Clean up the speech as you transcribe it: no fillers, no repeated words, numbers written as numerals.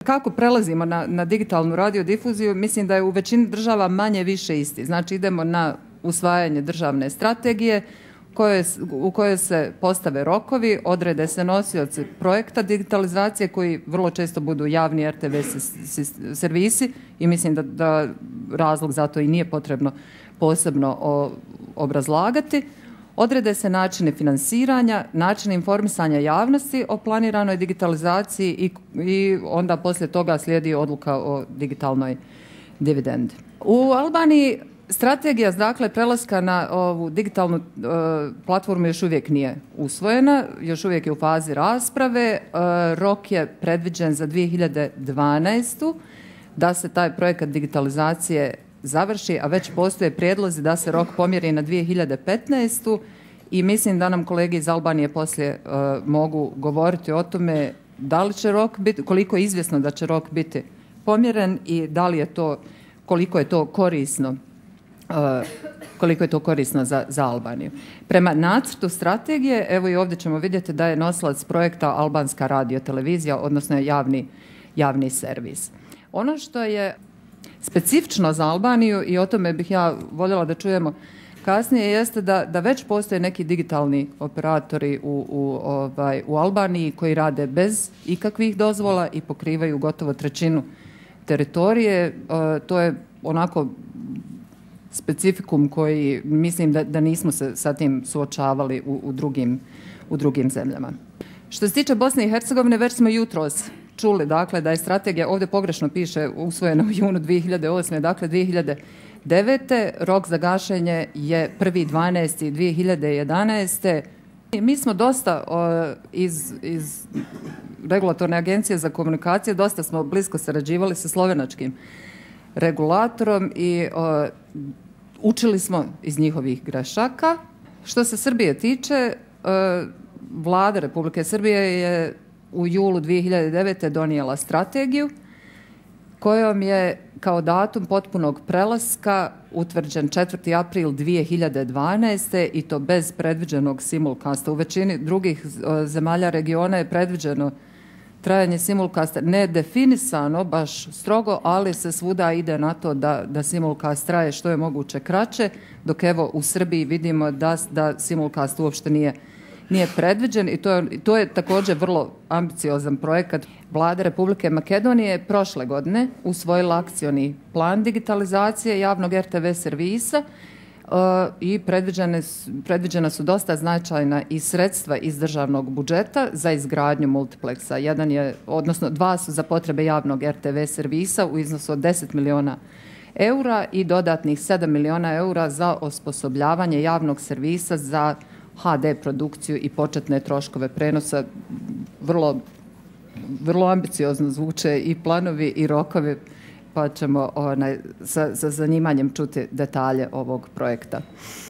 Kako prelazimo na digitalnu radiodifuziju, mislim da je u većini država manje više isti. Znači idemo na usvajanje državne strategije u kojoj se postave rokovi, odrede se nosioci projekta digitalizacije koji vrlo često budu javni RTV servisi i mislim da razlog za to i nije potrebno posebno obrazlagati. Odrede se načini finansiranja, načini informisanja javnosti o planiranoj digitalizaciji i onda poslije toga slijedi odluka o digitalnoj dividendi. U Albaniji strategija dakle prelaska na ovu digitalnu platformu još uvijek nije usvojena, još uvijek je u fazi rasprave. Rok je predviđen za 2012. da se taj projekat digitalizacije završi, a već postoje prijedlozi da se rok pomjeri na 2015. i mislim da nam kolege iz Albanije poslije mogu govoriti o tome da li će rok biti, koliko je izvjesno da će rok biti pomjeren i da li je to, koliko je to korisno za Albaniju. Prema nacrtu strategije, evo i ovdje ćemo vidjeti da je nosilac projekta Albanska radiotelevizija, odnosno javni servis. Ono što je specifično za Albaniju i o tome bih ja voljela da čujemo kasnije jeste da već postoje neki digitalni operatori u Albaniji koji rade bez ikakvih dozvola i pokrivaju gotovo trećinu teritorije. To je onako specifikum koji mislim da nismo se sa tim suočavali u drugim zemljama. Što se tiče Bosne i Hercegovine, već smo jutros čuli dakle da je strategija, ovdje pogrešno piše, usvojena u junu 2008. Dakle 2009. Rok za gašenje je 1.12.2011. Mi smo dosta iz Regulatorne agencije za komunikacije, dosta smo blisko sarađivali sa slovenačkim regulatorom i učili smo iz njihovih grešaka. Što se Srbije tiče, Vlada Republike Srbije je u julu 2009. donijela strategiju kojom je kao datum potpunog prelaska utvrđen 4. april 2012. i to bez predviđenog simulkasta. U većini drugih zemalja regiona je predviđeno trajanje simulkasta nedefinisano, baš strogo, ali se svuda ide na to da simulkast traje što je moguće kraće, dok evo u Srbiji vidimo da simulkast uopšte nije predviđen i to je također vrlo ambiciozan projekat. Vlada Republike Makedonije je prošle godine usvojila akcioni plan digitalizacije javnog RTV servisa i predviđena su dosta značajna i sredstva iz državnog budžeta za izgradnju multipleksa. Dva su za potrebe javnog RTV servisa u iznosu od 10 milijuna eura i dodatnih 7 milijuna eura za osposobljavanje javnog servisa za HD produkciju i početne troškove prenosa. Vrlo ambiciozno zvuče i planovi i rokovi, pa ćemo sa zanimanjem čuti detalje ovog projekta.